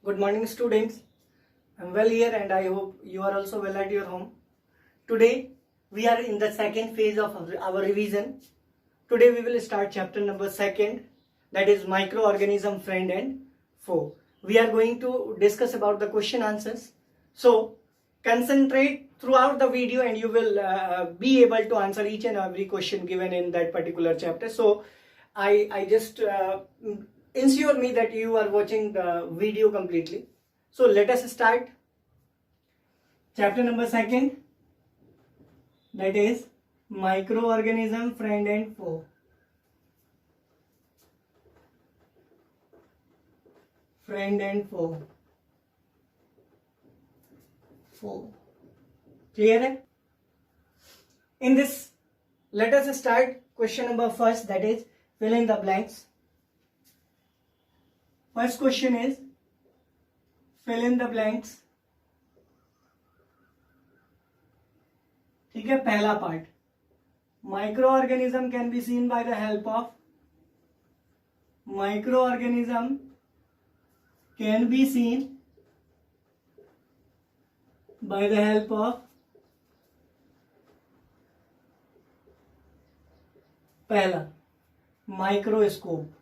Good morning, students. I'm well here and I hope you are also well at your home. Today, we are in the second phase of our revision. Today, we will start chapter number 2, that is microorganism friend and foe. We are going to discuss about the question answers. So, concentrate throughout the video and you will be able to answer each and every question given in that particular chapter. So, I just ensure me that you are watching the video completely. So let us start chapter number 2, that is microorganism friend and foe. Friend and foe. Foe. Clear hai? In this, let us start question number 1, that is fill in the blanks. First question is fill in the blanks. ठीक है, पहला part, microorganism can be seen by the help of microorganism can be seen by the help of पहला microscope.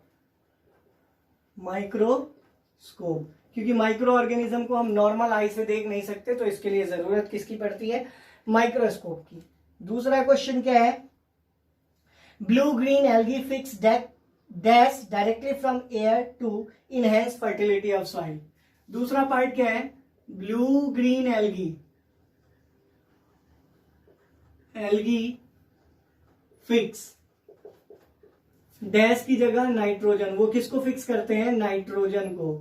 Microscope क्योंकि micro organism को हम normal आई से देख नहीं सकते, तो इसके लिए जरूरत किसकी पड़ती है? माइक्रोस्कोप की. दूसरा क्वेश्चन क्या है? Blue green algae fix dash directly from air to enhance fertility of soil. दूसरा पार्ट क्या है? Blue green algae fix dash की जगह नाइट्रोजन. वो किसको फिक्स करते हैं? नाइट्रोजन को.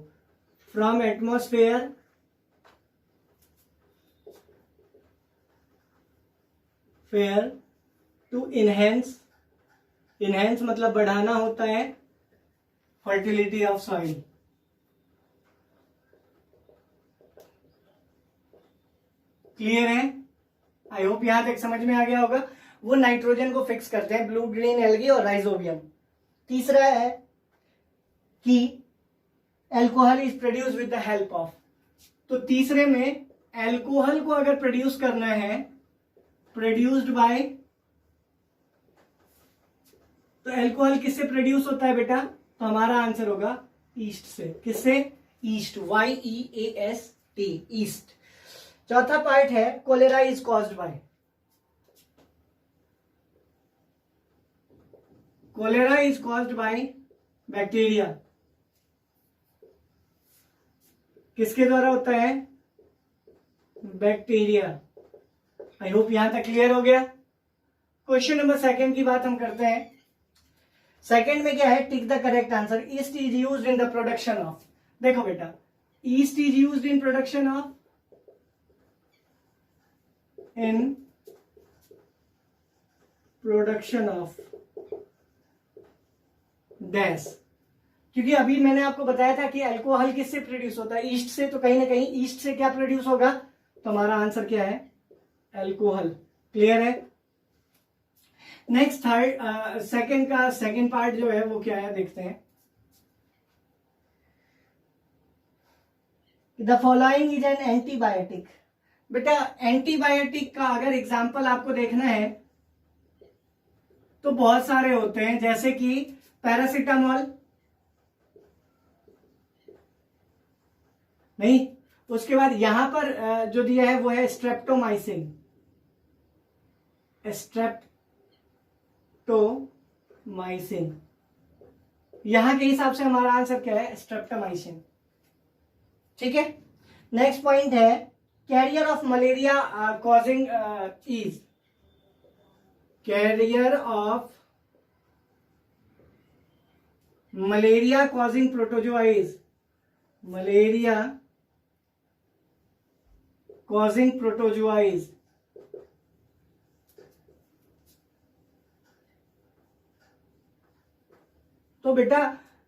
From atmosphere to enhance. Enhance मतलब बढ़ाना होता है फर्टिलिटी ऑफ सॉइल. क्लियर है? आई होप यहां तक समझ में आ गया होगा. वो नाइट्रोजन को फिक्स करते हैं, ब्लू ग्रीन एल्गी और राइजोबियम. तीसरा है कि alcohol is produce with the help of. तो तीसरे में एल्कोहल को अगर प्रोड्यूस करना है, प्रोड्यूस्ड बाय, तो एल्कोहल किससे प्रोड्यूस होता है बेटा? तो हमारा आंसर होगा ईस्ट से. किससे? ईस्ट. YEAST, yeast. चौथा पार्ट है cholera is caused by. Cholera is caused by bacteria. किसके द्वारा होता है? बैक्टीरिया. आई होप यहां तक क्लियर हो गया. क्वेश्चन नंबर 2 की बात हम करते हैं. सेकंड में क्या है? Tick the correct answer. East is used in the production of. देखो बेटा, east is used in production of, in production of dash. क्योंकि अभी मैंने आपको बताया था कि अल्कोहल किससे प्रोड्यूस होता है? ईस्ट से. तो कहीं ना कहीं ईस्ट से क्या प्रोड्यूस होगा? तो हमारा आंसर क्या है? अल्कोहल. क्लियर है? नेक्स्ट सेकंड पार्ट जो है वो क्या है देखते हैं. The following is an antibiotic. बेटा एंटीबायोटिक का अगर एग्जांपल आपको देखना है तो बहुत सारे होते हैं, जैसे कि पैरासीटामोल नहीं. उसके बाद यहां पर जो दिया है वो है स्ट्रेप्टोमाइसिन. यहां के हिसाब से हमारा आंसर क्या है? स्ट्रेप्टोमाइसिन. ठीक है. नेक्स्ट पॉइंट है carrier of malaria causing is. Carrier of malaria causing protozoa is. Malaria causing protozoa is. तो बेटा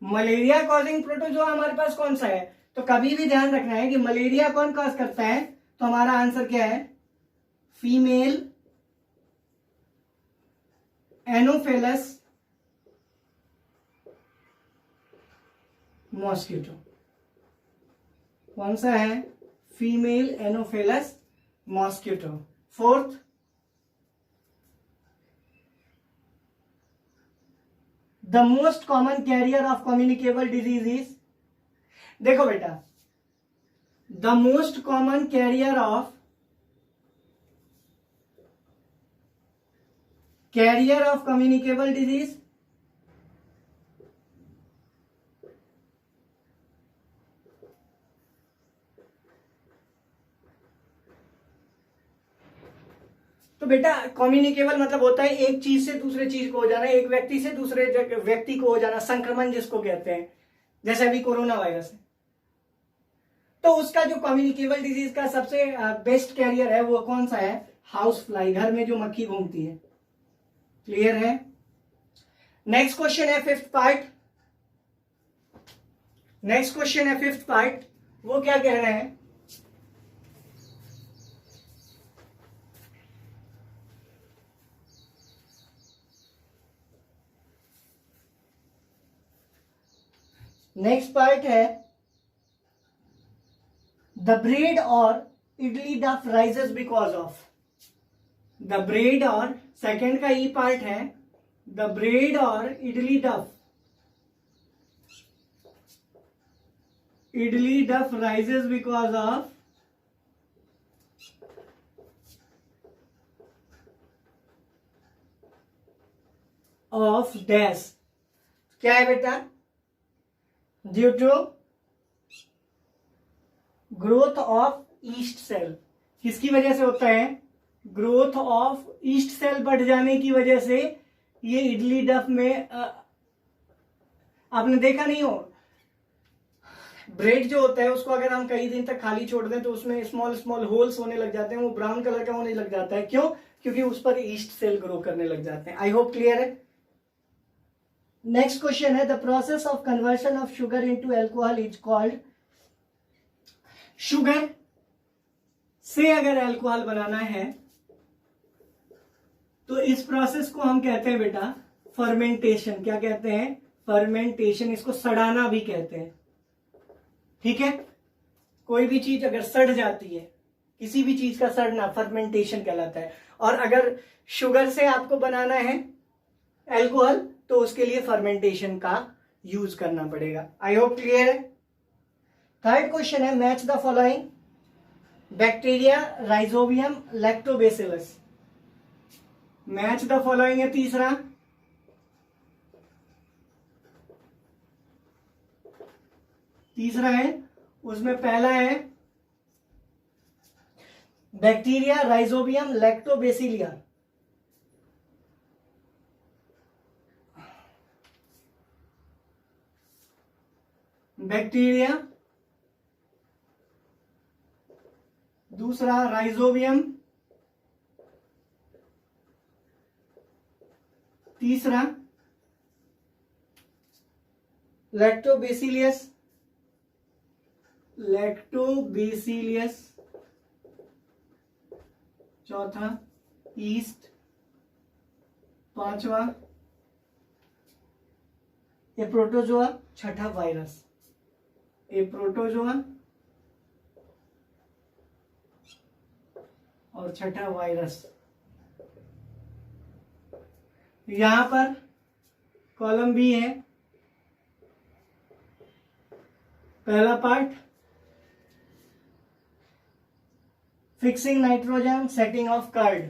मलेरिया कॉजिंग प्रोटोजोआ हमारे पास कौन सा है? तो कभी भी ध्यान रखना है कि मलेरिया कौन कॉज करता है. तो हमारा आंसर क्या है? Female anopheles mosquito. कौन सा है? Female anopheles mosquito. Fourth, the most common carrier of communicable disease is, देखो बेटा, the most common carrier of communicable disease, तो बेटा कम्युनिकेबल मतलब होता है एक चीज से दूसरे चीज को हो जाना, एक व्यक्ति से दूसरे व्यक्ति को हो जाना, संक्रमण जिसको कहते हैं, जैसे अभी कोरोना वायरस है। तो उसका जो कम्युनिकेबल डिजीज का सबसे बेस्ट कैरियर है वो कौन सा है? हाउस फ्लाई, घर में जो मक्खी घूमती है। क्लियर है? नेक्स्ट क्वेश्चन है फिफ्थ पार्ट। वो क्या कह रहे हैं? नेक्स्ट पार्ट है द ब्रेड और इडली डफ rises because of, the bread और, सेकेंड का ई पार्ट है द ब्रेड और इडली डफ राइजेस बिकॉज ऑफ डैश। क्या है बेटा? Due to growth of yeast cell. किसकी वजह से होता है? ग्रोथ ऑफ ईस्ट सेल बढ़ जाने की वजह से ये इडली डफ में आपने देखा नहीं हो, ब्रेड जो होता है उसको अगर हम कई दिन तक खाली छोड़ दें तो उसमें स्मॉल स्मॉल होल्स होने लग जाते हैं, वो ब्राउन कलर का होने लग जाता है। क्यों? क्योंकि उस पर ईस्ट सेल ग्रो करने लग जाते हैं। आई होप क्लियर है। नेक्स्ट क्वेश्चन है the process of conversion of sugar into alcohol is called, sugar से अगर अल्कोहल बनाना है तो इस प्रोसेस को हम कहते हैं बेटा फर्मेंटेशन। क्या कहते हैं? फर्मेंटेशन। इसको सड़ाना भी कहते हैं। ठीक है? कोई भी चीज अगर सड़ जाती है, किसी भी चीज का सड़ना फर्मेंटेशन कहलाता है। और अगर शुगर से आपको बनाना है अल्कोहल तो उसके लिए फर्मेंटेशन का यूज करना पड़ेगा। आई होप क्लियर है। थर्ड क्वेश्चन है match the following, bacteria, rhizobium, lactobacillus. Match the following है तीसरा। है उसमें पहला है बैक्टीरिया, राइजोबियम, लैक्टोबैसिलिया। बैक्टीरिया, दूसरा राइजोबियम, तीसरा लैक्टोबैसिलियस, चौथा ईस्ट, पांचवा ये प्रोटोजोआ, छठा वायरस। ये प्रोटोजोआ और छठा वायरस। यहां पर कॉलम बी है। पहला part fixing nitrogen, setting of curd.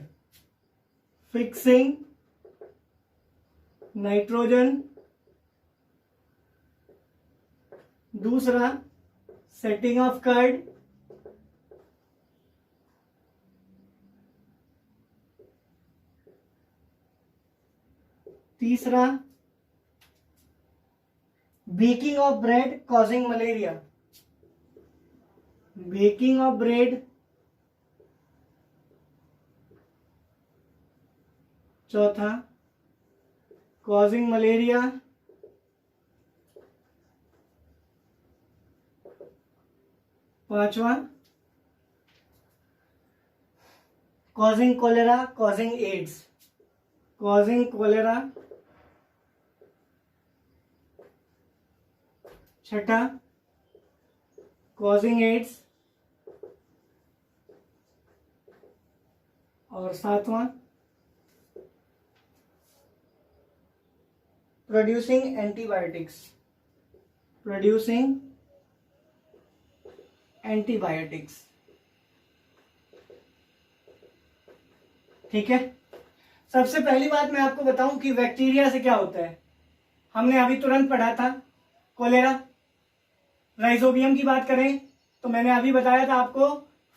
Fixing nitrogen, दूसरा सेटिंग ऑफ कार्ड, तीसरा baking of bread causing malaria. Baking of bread, चौथा कॉजिंग मलेरिया, पांचवा causing cholera, causing AIDS. Causing cholera, छठा कॉजिंग एड्स, और सातवां producing antibiotics, producing antibiotics. ठीक है, सबसे पहली बात मैं आपको बताऊं कि बैक्टीरिया से क्या होता है। हमने अभी तुरंत पढ़ा था कोलेरा। राइजोबियम की बात करें तो मैंने अभी बताया था आपको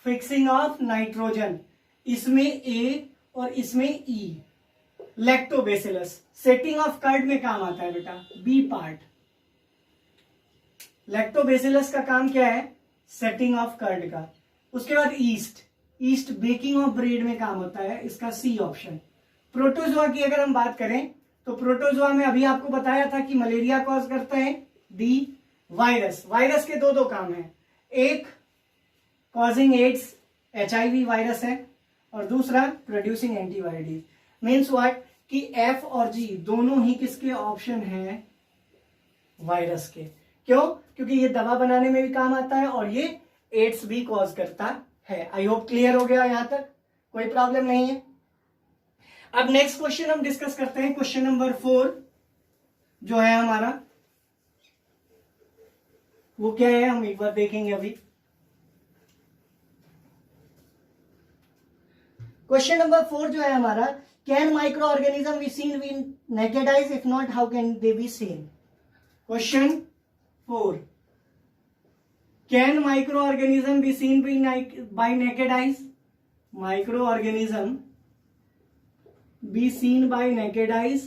फिक्सिंग ऑफ नाइट्रोजन, इसमें ए और इसमें ई। लैक्टोबैसिलस सेटिंग ऑफ कर्ड में काम आता है बेटा, बी पार्ट। लैक्टोबैसिलस का काम क्या है, सेटिंग ऑफ कर्ड का। उसके बाद east, east baking of bread में काम होता है, इसका सी ऑप्शन। प्रोटोजोआ की अगर हम बात करें तो प्रोटोजोआ में अभी आपको बताया था कि मलेरिया कॉज करता है, डी। वायरस, वायरस के दो काम हैं, एक कॉजिंग एड्स HIV वायरस है और दूसरा प्रोड्यूसिंग एंटीबायोटिक्स। मीन्स व्हाट कि F और G दोनों ही किसके ऑप्शन हैं, वायरस के। क्यों, क्योंकि ये दवा बनाने में भी काम आता है और ये एड्स भी कॉज करता है। आई होप क्लियर हो गया, यहां तक कोई प्रॉब्लम नहीं है। अब नेक्स्ट क्वेश्चन हम डिस्कस करते हैं, क्वेश्चन नंबर 4 जो है हमारा, वो क्या है हम एक बार देखेंगे अभी। क्वेश्चन नंबर 4 जो है हमारा, can micro organism be seen with naked eyes, if not how can they be seen. Question 4, can micro organism B seen by naked eyes, micro organism be seen by naked eyes,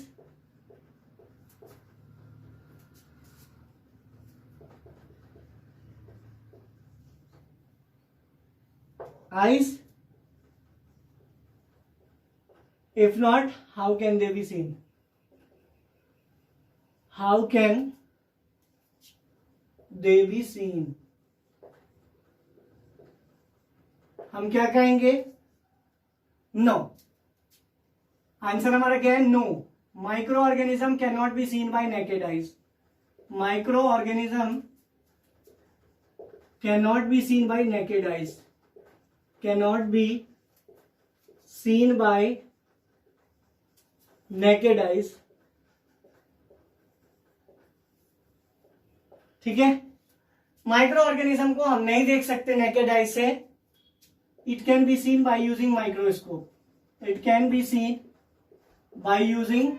if not how can they be seen, how can they be seen। हम क्या कहेंगे, no. Answer हमारा क्या है, no. Micro organism can not be seen by naked eyes, micro organism can not be seen by naked eyes, can not be seen by naked eyes. ठीक है, micro organism को हम नहीं देख सकते नेकेड आइज से, it can be seen by using microscope, it can be seen by using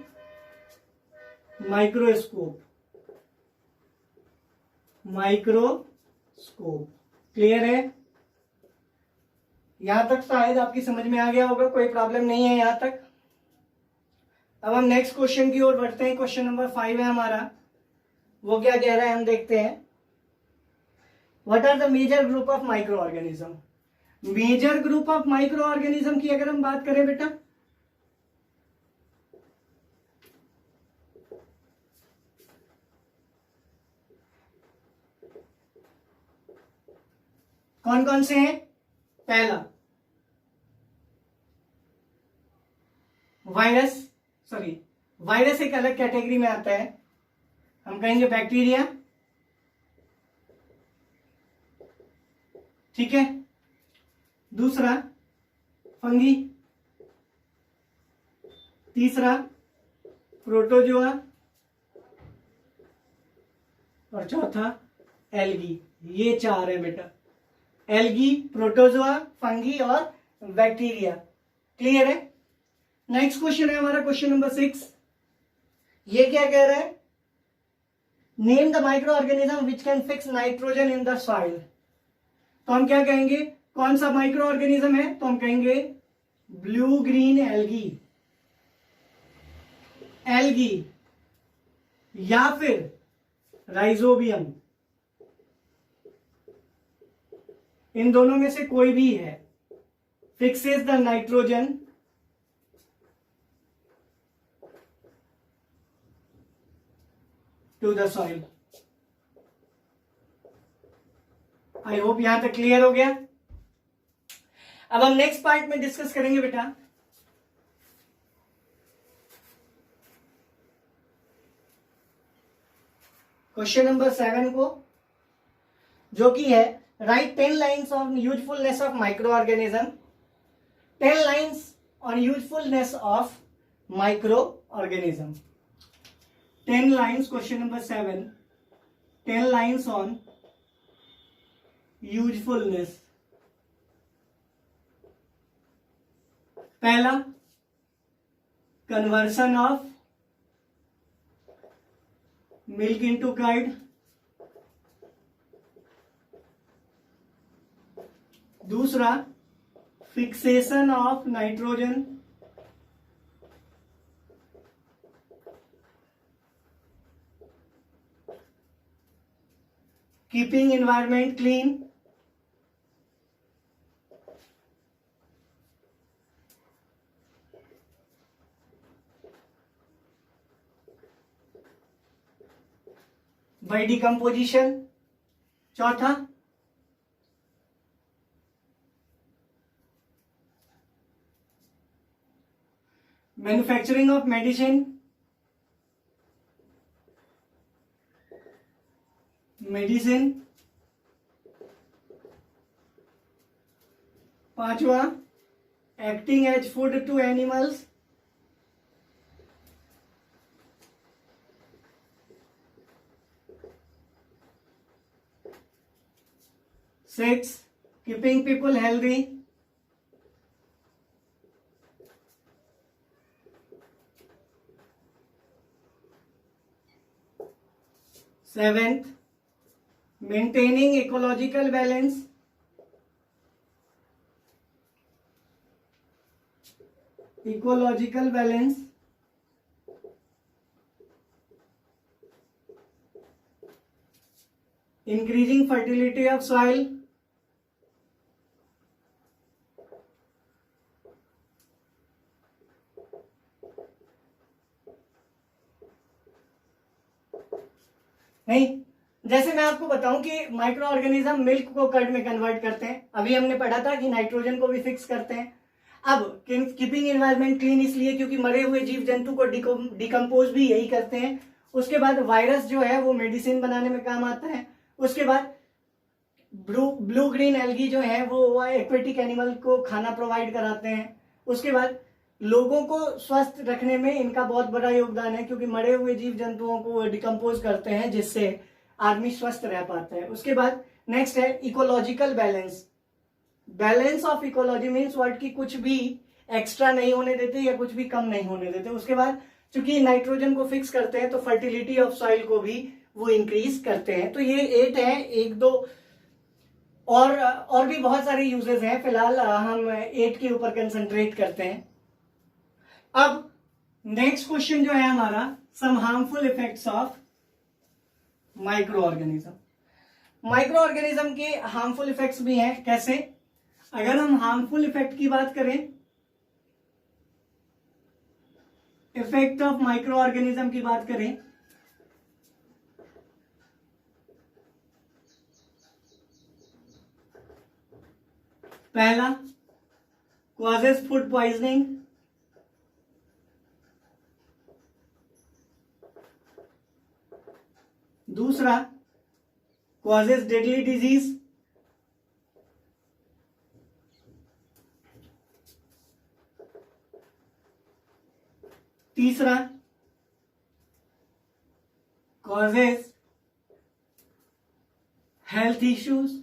microscope, microscope। Clear है, यहां तक शायद आपकी समझ में आ गया होगा, कोई प्रॉब्लम नहीं है यहां तक। अब हम नेक्स्ट क्वेश्चन की ओर बढ़ते हैं, क्वेश्चन नंबर 5 है हमारा, वो क्या कह रहा है हम देखते हैं। What are the major group of micro organism. Major group of micro organism की अगर हम बात करें बेटा, कौन कौन से हैं। पहला वायरस, वायरस एक अलग कैटेगरी में आता है, हम कहेंगे बैक्टीरिया। ठीक है, दूसरा फंगी, तीसरा प्रोटोजोआ और चौथा एल्गी। ये 4 है बेटा, एल्गी, प्रोटोजोआ, फंगी और बैक्टीरिया। क्लियर है। नेक्स्ट क्वेश्चन है हमारा क्वेश्चन नंबर 6। ये क्या कह रहा है, name the micro organism which can fix nitrogen in the soil. तो हम क्या कहेंगे, कौन सा माइक्रो ऑर्गेनिज्म है, तो हम कहेंगे ब्लू ग्रीन एल्गी, एल्गी या फिर राइजोबियम, इन दोनों में से कोई भी है। Fixes the nitrogen to the soil. I hope यहां तक क्लियर हो गया। अब हम नेक्स्ट पार्ट में डिस्कस करेंगे बेटा, क्वेश्चन नंबर 7 को, जो कि है Write 10 lines on usefulness of microorganism. 10 lines on usefulness of microorganism. 10 lines, question number 7. 10 lines on usefulness. पहला, conversion of milk into curd. दूसरा, fixation of nitrogen. Keeping environment clean. By decomposition. चौथा, manufacturing of medicine. पांचवा, acting as food to animals. Six, keeping people healthy. Seventh, maintaining ecological balance. Ecological balance. Increasing fertility of soil. नहीं, जैसे मैं आपको बताऊं कि micro organism milk को curd में कन्वर्ट करते हैं. अभी हमने पढ़ा था कि नाइट्रोजन को भी फिक्स करते हैं. अब कीपिंग एनवायरनमेंट क्लीन इसलिए क्योंकि मरे हुए जीव जंतु को डिकम्पोज भी यही करते हैं. उसके बाद वायरस जो है वो मेडिसिन बनाने में काम आता है. उसके बाद ब्लू ग्रीन एल्गी जो है वो एक्वेटिक एनिमल को खाना प्रोवाइड कराते हैं. उसके बाद लोगों को स्वस्थ रखने में इनका बहुत बड़ा योगदान है क्योंकि मरे हुए जीव जंतुओं को डिकम्पोज करते हैं जिससे आदमी स्वस्थ रह पाता है. उसके बाद नेक्स्ट है ecological balance. Balance of ecology means word की कुछ भी एक्स्ट्रा नहीं होने देते या कुछ भी कम नहीं होने देते. उसके बाद चूंकि नाइट्रोजन को फिक्स करते हैं तो फर्टिलिटी ऑफ सॉइल को भी वो इंक्रीज करते हैं. तो ये 8 है, 1-2 और भी बहुत सारे यूजेस हैं. फिलहाल हम 8 के ऊपर कंसंट्रेट करते हैं. अब नेक्स्ट क्वेश्चन जो है हमारा, some harmful effects of micro organism. Micro organism के हार्मफुल इफेक्ट्स भी हैं. कैसे? अगर हम हार्मफुल इफेक्ट की बात करें, इफेक्ट ऑफ माइक्रो ऑर्गेनिज्म की बात करें, पहला, कॉजेस फूड पॉइजनिंग. दूसरा, कॉजेस डेडली डिजीज. तीसरा, कॉजेस हेल्थ इश्यूज.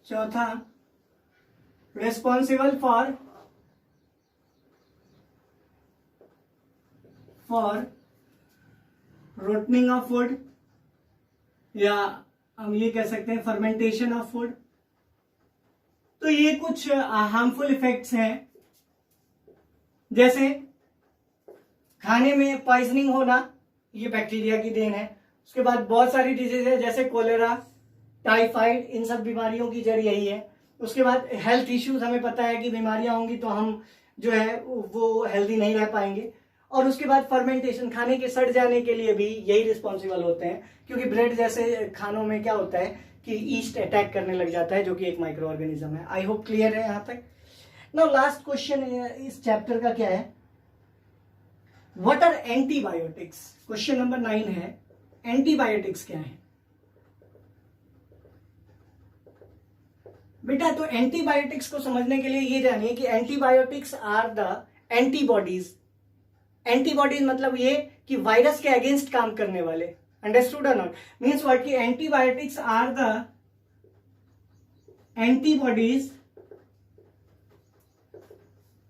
चौथा, रिस्पॉन्सिबल फॉर रोटनिंग ऑफ फूड, या हम ये कह सकते हैं फर्मेंटेशन ऑफ फूड. तो ये कुछ हार्मफुल इफेक्ट्स हैं. जैसे खाने में पॉइजनिंग होना, ये बैक्टीरिया की देन है. उसके बाद बहुत सारी डिजीज है जैसे कोलेरा, टाइफाइड, इन सब बीमारियों की जड़ यही है. उसके बाद हेल्थ इश्यूज, हमें पता है कि बीमारियां होंगी तो हम जो है वो हेल्दी नहीं रह पाएंगे. और उसके बाद फर्मेंटेशन, खाने के सड़ जाने के लिए भी यही रिस्पॉन्सिबल होते हैं क्योंकि ब्रेड जैसे खानों में क्या होता है कि ईस्ट अटैक करने लग जाता है जो कि एक माइक्रो ऑर्गेनिज्म है. आई होप क्लियर है यहां तक. नाउ लास्ट क्वेश्चन इस चैप्टर का क्या है, what are antibiotics. Question number 9 है, एंटीबायोटिक्स क्या है. बेटा तो एंटीबायोटिक्स को समझने के लिए ये जानिए कि antibiotics are the antibodies. Antibodies मतलब ये कि वायरस के अगेंस्ट काम करने वाले। अंडरस्टूड और नॉट? मीन्स व्हाट कि antibiotics are the antibodies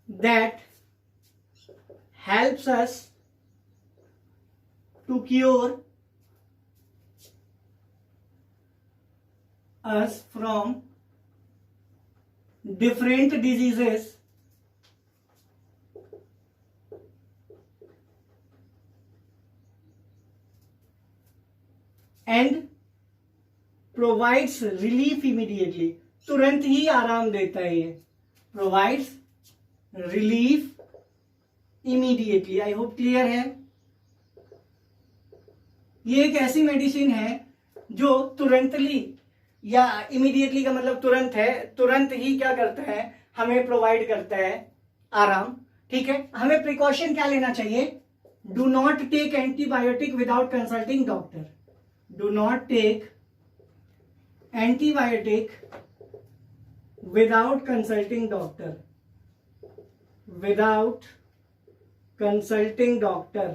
that helps us to cure us from different diseases and provides relief immediately। तुरंत ही आराम देता है ये, provides relief इमीडिएटली। आई होप क्लियर है। ये एक ऐसी मेडिसिन है जो तुरंतली या इमीडिएटली का मतलब तुरंत है, तुरंत ही क्या करता है, हमें प्रोवाइड करता है आराम। ठीक है, हमें प्रिकॉशन क्या लेना चाहिए? Do not take antibiotic without consulting doctor. Do not take antibiotic without consulting doctor, without consulting doctor.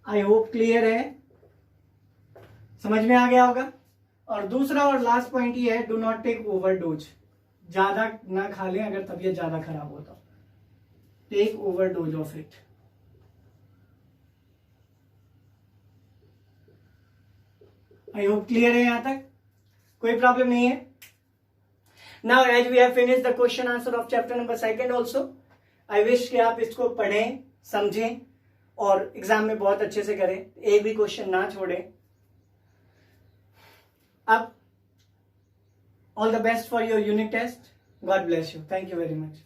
I hope clear है, समझ में आ गया होगा। और दूसरा और लास्ट पॉइंट ये है, डू नॉट टेक ओवरडोज। ज्यादा ना खा लें अगर तबीयत ज्यादा खराब हो तो, take overdose of it. I hope clear है, यहां तक कोई प्रॉब्लम नहीं है। Now as we have finished the question answer of chapter number 2 also, I wish कि आप इसको पढ़ें, समझें और एग्जाम में बहुत अच्छे से करें, एक भी क्वेश्चन ना छोड़ें। अब all the best for your unit test. God bless you. Thank you very much.